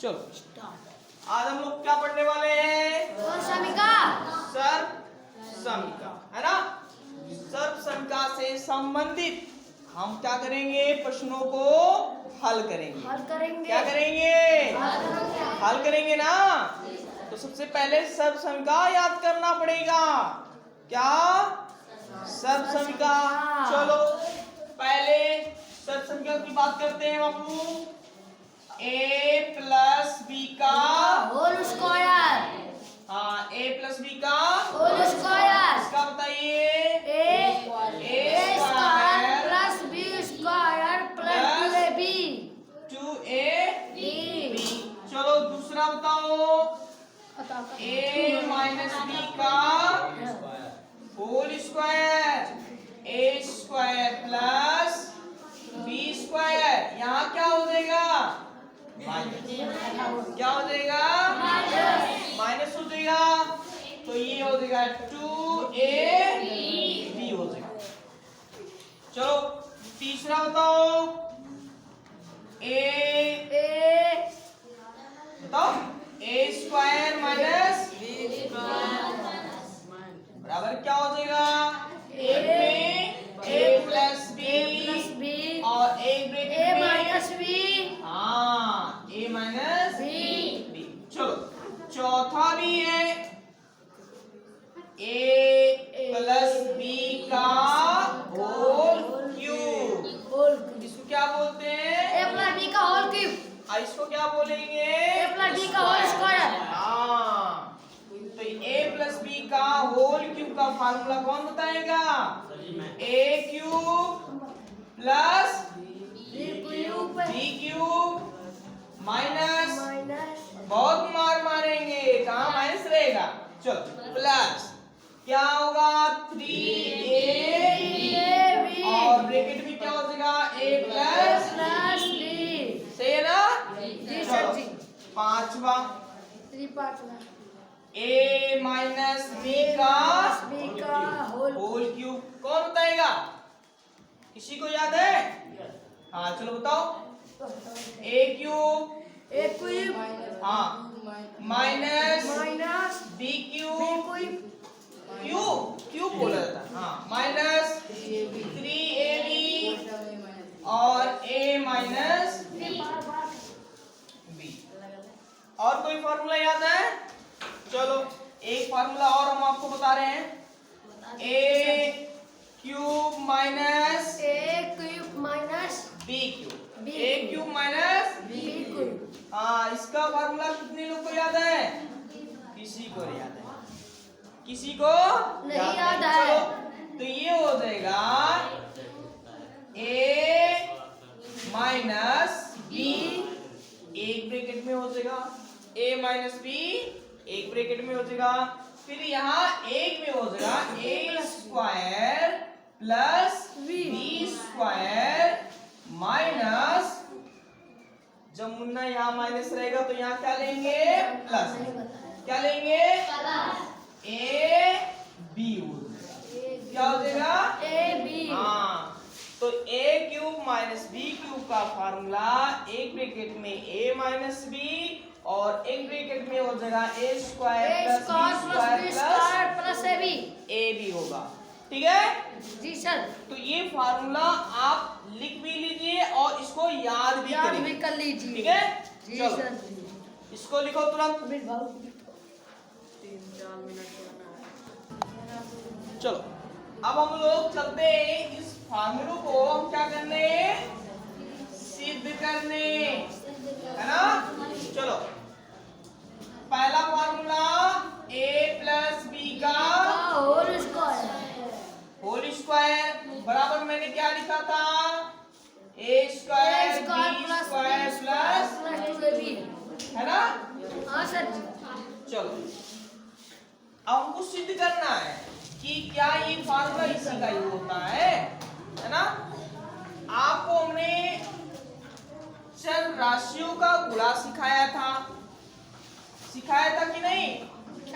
चलो आज हम लोग क्या पढ़ने वाले हैं? समीका। सर्व समीका, है ना। सर्व समीका से संबंधित हम क्या करेंगे? प्रश्नों को हल करेंगे। क्या करेंगे? हल करेंगे ना। तो सबसे पहले सर्व समीका याद करना पड़ेगा। क्या? सर्व समीका। चलो पहले सर्व समीका की बात करते हैं बाबू। a प्लस बी का होल स्क्वायर। हाँ, a प्लस बी का होल स्क्वायर। इसका बताइए। A square plus B square plus 2ab 2ab। चलो दूसरा बताओ। a माइनस बी का whole square. a square plus B square, यहाँ क्या हो जाएगा? क्या हो जाएगा? माइनस हो जाएगा। तो ये हो जाएगा 2ab हो जाएगा। चलो तीसरा बताओ। बताओ a स्क्वायर माइनस बराबर क्या हो जाएगा? a प्लस बी और a ब्रैकेट माइनस बी। हाँ, a माइनस बी। चलो चौथा भी है a प्लस बी का होल क्यूब। इसको क्या बोलते हैं? a प्लस बी का होल क्यूब। इसको क्या बोलेंगे? a प्लस बी का होल स्क्वायर। हाँ, तो a प्लस बी का होल क्यूब का फार्मूला कौन बताएगा? a cube plus B cube minus, बहुत मार मारेंगे, कहाँ माइनस रहेगा? चलो प्लस क्या होगा? 3ab और ब्रैकेट में क्या हो जाएगा? a plus B. सही है ना? जी सर जी। पांचवा a माइनस बी का होल क्यूब कौन बताएगा? किसी को याद है? हाँ चलो बताओ। a क्यूब हाँ माइनस बी क्यूब क्यूब बोला जाता है। हाँ माइनस 3ab और a माइनस बी। और कोई फॉर्मूला याद है? चलो एक फार्मूला और हम आपको बता रहे हैं। a cube minus B cube. a cube minus हाँ, इसका फार्मूला कितने लोग को याद है? किसी को याद है? किसी को नहीं याद है। चलो तो ये हो जाएगा a माइनस बी एक ब्रैकेट में हो जाएगा, a माइनस बी एक ब्रैकेट में हो जाएगा, फिर यहाँ एक में हो जाएगा a square plus B square minus, जब मुन्ना यहाँ माइनस रहेगा तो यहाँ क्या लेंगे? प्लस। क्या लेंगे? a b क्या हो जाएगा? हाँ, तो a cube minus B cube का फार्मूला एक ब्रैकेट में a माइनस बी और एक ब्रैकेट में हो जाएगा a square plus a b होगा। ठीक है जी सर। तो ये फार्मूला आप लिख भी लीजिए और इसको याद भी कर लीजिए। ठीक है जी चलो सर। इसको लिखो तुरंत। चलो अब हम लोग चलते हैं इस फार्मूले को हम क्या करने? सिद्ध करने, है ना। चलो पहला फार्मूला a प्लस बी का होल स्क्वायर बराबर मैंने क्या लिखा था? a square B square plus, है ना। हाँ सर। चलो अब हमको सिद्ध करना है कि क्या ये फार्मूला इसी का ही होता है ना। आपको हमने चर राशियों का गुणा सिखाया था कि नहीं? x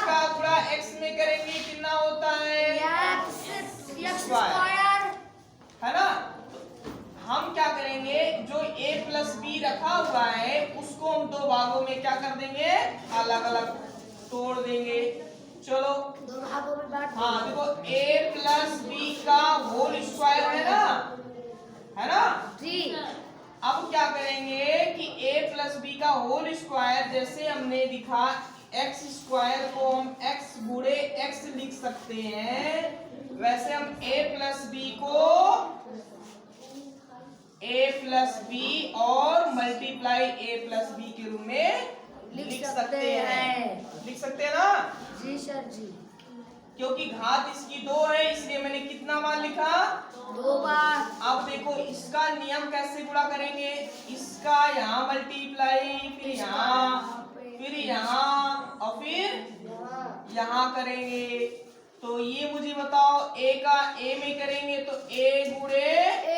का गुणा x में करेंगे कितना होता है? x स्क्वायर, है ना। हम क्या करेंगे? जो a प्लस बी रखा हुआ है उसको हम दो भागों में क्या कर देंगे, अलग अलग तोड़ देंगे। चलो दो भागों में बांट हाँ देखो a प्लस बी का होल स्क्वायर है ना। जी। अब क्या करेंगे कि a प्लस बी का होल स्क्वायर, जैसे हमने लिखा एक्स स्क्वायर को हम x गुणे x लिख सकते हैं, वैसे हम a प्लस बी को a प्लस बी और मल्टीप्लाई a प्लस बी के रूप में लिख सकते हैं। लिख सकते हैं ना जी सर जी। क्योंकि घात इसकी 2 है, इसलिए मैंने कितना बार लिखा, 2 बार। अब देखो इसका नियम कैसे गुणा करेंगे, इसका यहाँ मल्टीप्लाई, फिर यहाँ और फिर यहाँ करेंगे। तो ये मुझे बताओ a का a में करेंगे तो a गुणे a,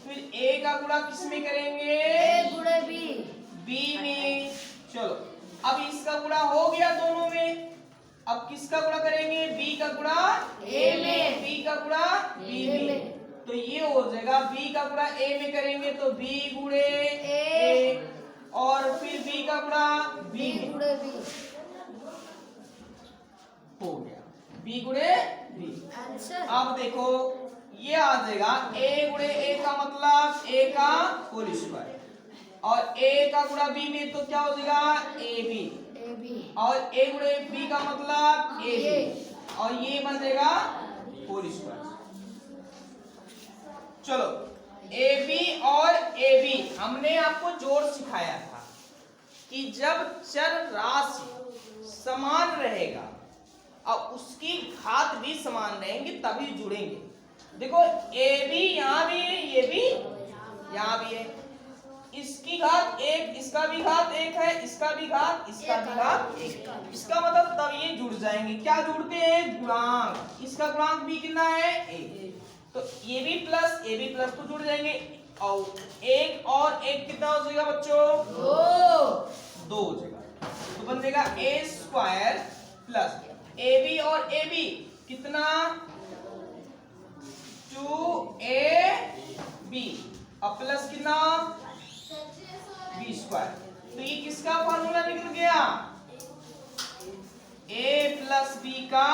फिर a का गुणा किस में करेंगे, a गुणे b में। चलो अब इसका गुणा हो गया दोनों में, अब किसका गुणा करेंगे, b का गुणा a में, b का गुणा b में। तो ये हो जाएगा b का गुणा a में करेंगे तो b गुणे a, और फिर b का गुणा b में गुणे b हो गया, b गुणे b। आंसर। अब देखो ये आ जाएगा a गुणे a का मतलब a का होल स्क्वायर, और a का गुणा b में तो क्या हो जाएगा ab, और a गुणे b का मतलब ab, और ये बन जाएगा होल स्क्वायर। चलो ab और ab हमने आपको जोड़ सिखाया था कि जब चर राशि समान रहेगा और उसकी घात भी समान रहेंगे तभी जुड़ेंगे। देखो ab यहाँ भी है, ये भी यहाँ भी है, इसकी घात 1, इसका भी घात 1 है, इसका भी घात, इसका भी घात 1, इसका मतलब तब ये जुड़ जाएंगे। क्या जुड़ते हैं, गुणांक। इसका गुणांक भी कितना है 1, तो ये भी प्लस तो जुड़ जाएंगे, और 1 और 1 कितना हो जाएगा बच्चों, 2 हो जाएगा। तो बन जाएगा a स्क्वायर प्लस ab और ab कितना 2ab और प्लस कितना b स्क्वायर। तो ये किसका फॉर्मूला निकल गया, a प्लस b का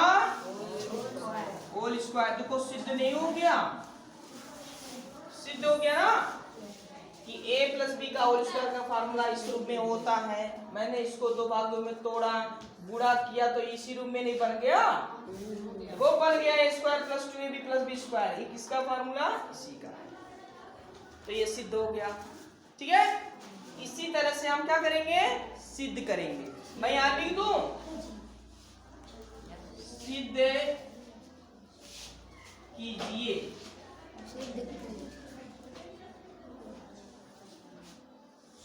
होल स्क्वायर। देखो सिद्ध नहीं हो गया, सिद्ध हो गया ना कि a प्लस बी का होल स्क्वायर का फार्मूला इस रूप में होता है। मैंने इसको दो भागों में तोड़ा, गुणा किया तो इसी रूप में नहीं बन गया, वो बन गया a square plus 2ab plus B square. ये किसका फार्मूला, इसी का है। तो ये सिद्ध हो गया, ठीक है। इसी तरह से हम क्या करेंगे, सिद्ध करेंगे। मैं यहाँ लिख दूं, सिद्ध कीजिए।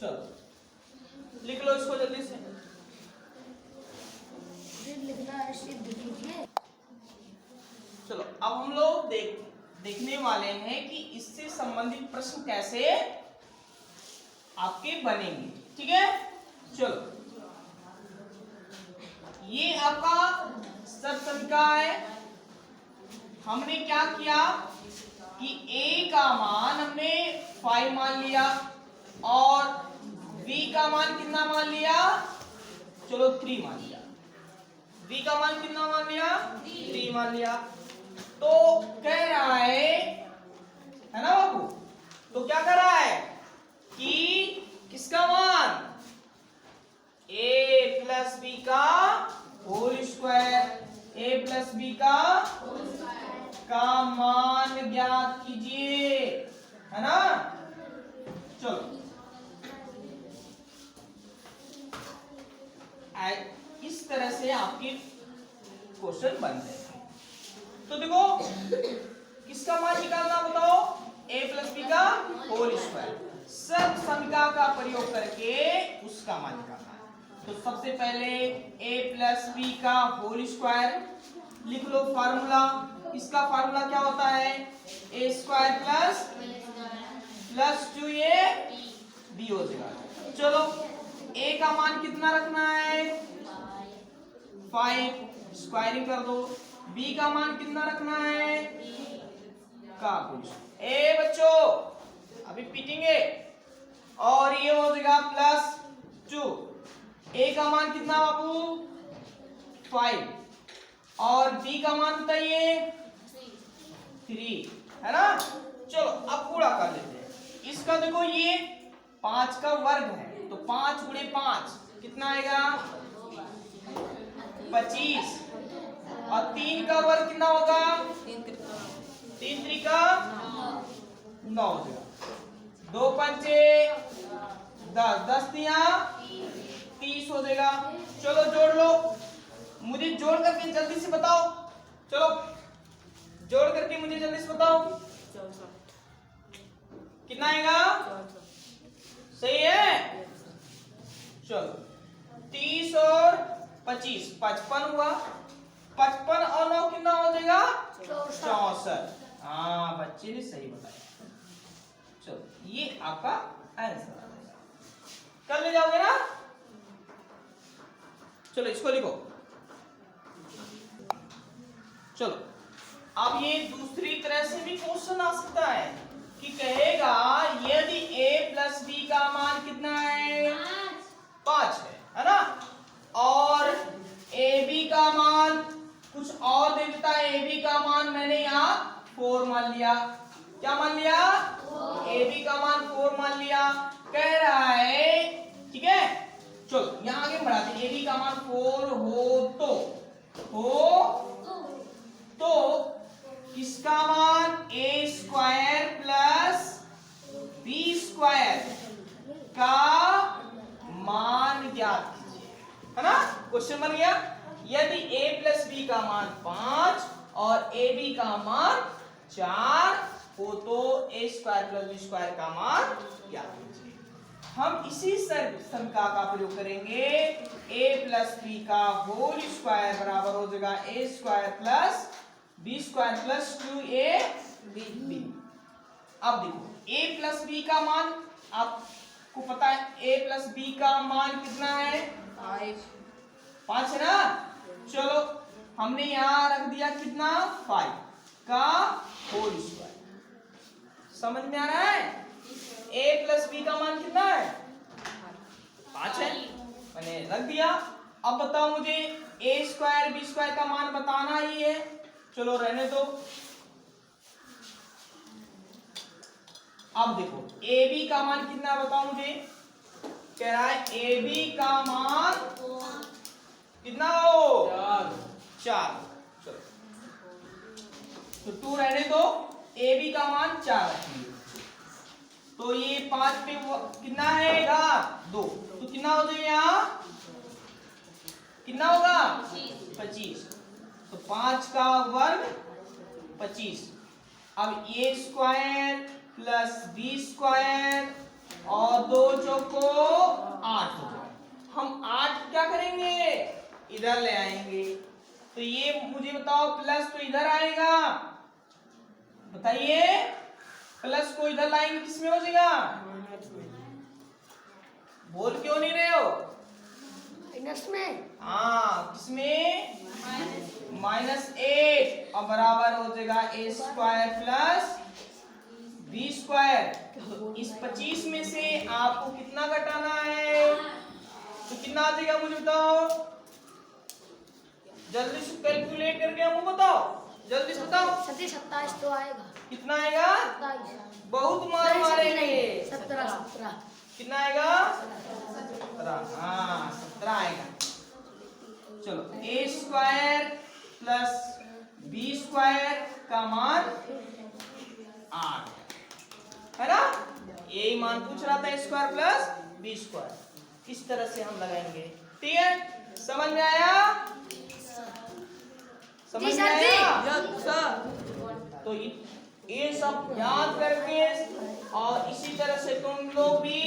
चलो लिख लो इसको जल्दी से। लिखना है, सिद्ध कीजिए। चलो अब हम लोग देखने वाले हैं कि इससे संबंधित प्रश्न कैसे आपके बनेंगे, ठीक है। चलो ये आपका सब समीका है। हमने क्या किया कि a का मान हमने 5 मान लिया और b का मान कितना मान लिया, चलो 3 मान लिया। b का मान कितना मान लिया, 3 मान लिया। तो कह रहा है ना बाबू, तो क्या कर रहा है कि किसका मान a प्लस बी का whole square, a plus B का मान ज्ञात कीजिए, है ना। चलो इस तरह से आपके क्वेश्चन बन जाएंगे। तो देखो किसका मान निकालना बताओ, a प्लस बी का होल स्क्वायर, सब समीका का प्रयोग करके उसका मान निकालना है। तो सबसे पहले a प्लस बी का होल स्क्वायर लिख लो फार्मूला। इसका फार्मूला क्या होता है, a स्क्वायर प्लस 2ab हो जाएगा। चलो a का मान कितना रखना है 5, स्क्वायरिंग कर दो। b का मान कितना रखना है का, ए बच्चों अभी पीटेंगे, और ये हो जाएगा जाएगा +2। ए का मान कितना बाबू 5 और बी का मान बताइए 3 है ना। चलो अब पूरा कर लेते हैं इसका। देखो ये 5 का वर्ग है तो 5 गुणे 5 कितना आएगा 25 और 3 का वर्ग कितना होगा 3 त्रिका 9 हो जाएगा। 2 पंचे 10, 10 तिया 30 हो जाएगा। चलो जोड़ लो, मुझे जोड़ करके जल्दी से बताओ। चलो जोड़ करके मुझे जल्दी से बताओ कितना आएगा। सही है। चलो 30 और 25 55 हुआ। 55 और 9 कितना हो जाएगा 64। हाँ बच्चे ने सही बताया। चलो ये आपका आंसर कर ले जाओगे ना। चलो इसको लिखो। चलो अब ये दूसरी तरह से भी क्वेश्चन आ सकता है कि कहेगा यदि a प्लस b का मान कितना है 5 है ना, और ab का मान कुछ और दे देता है। ab का मान मैंने यहाँ 4 मान लिया। क्या मान लिया ab का मान 4 मान लिया। कह रहा है ठीक है। चलो यहाँ आगे बढ़ाते हैं। ab का मान 4 तो इसका मान a square plus b square का मान ज्ञात कीजिए, है ना। क्वेश्चन बन गया यदि a प्लस b का मान 5 और ab का मान 4 हो तो a square plus b square का मान ज्ञात कीजिए। हम इसी संख्या का प्रयोग करेंगे। a प्लस b का होल स्क्वायर बराबर हो जाएगा a square plus b square plus 2ab। अब देखो a प्लस b का मान आपको पता है। a प्लस b का मान कितना है 5 है ना। चलो हमने यहाँ रख दिया कितना 5 का होल स्क्वायर। समझ में आ रहा है। a प्लस b का मान कितना है 5 है, मैंने रख दिया। अब बताओ मुझे a स्क्वायर b स्क्वायर का मान बताना ही है। चलो रहने दो। अब देखो ab का मान कितना बताओ मुझे। कह रहा है ab का मान कितना हो 4। चलो तो 2 रहने दो। ab का मान 4 रखेंगे तो ये 5 पे कितना आएगा 2 तो कितना हो जाएगा यहाँ कितना होगा 25। तो 5 का वर्ग 25। अब a square plus b square और 2 चौको 8 हो जाएगा। हम 8 क्या करेंगे इधर ले आएंगे तो ये मुझे बताओ प्लस तो इधर आएगा। बताइए प्लस को इधर लाएंगे किसमें हो जाएगा। बोल क्यों नहीं रहे हो माइनस में। हाँ किसमें -8 और बराबर हो जाएगा a square plus b square. इस 25 में से आपको कितना घटाना है तो कितना आ जाएगा मुझे बताओ। जल्दी से कैलकुलेट करके हमको बताओ, जल्दी से बताओ। 27 तो आएगा। कितना आएगा 27 बहुत मार मारेंगे। 17 कितना आएगा 17। हाँ 17 आएगा। चलो a square plus b square का मान 8 है ना। यही मान पूछ रहा था a square plus b square. इस तरह से हम लगाएंगे। ठीक है समझ में आया। समझ में आया तो ये सब याद करके और इसी तरह से तुम लोग भी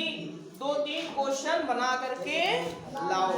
2-3 क्वेश्चन बना करके लाओ।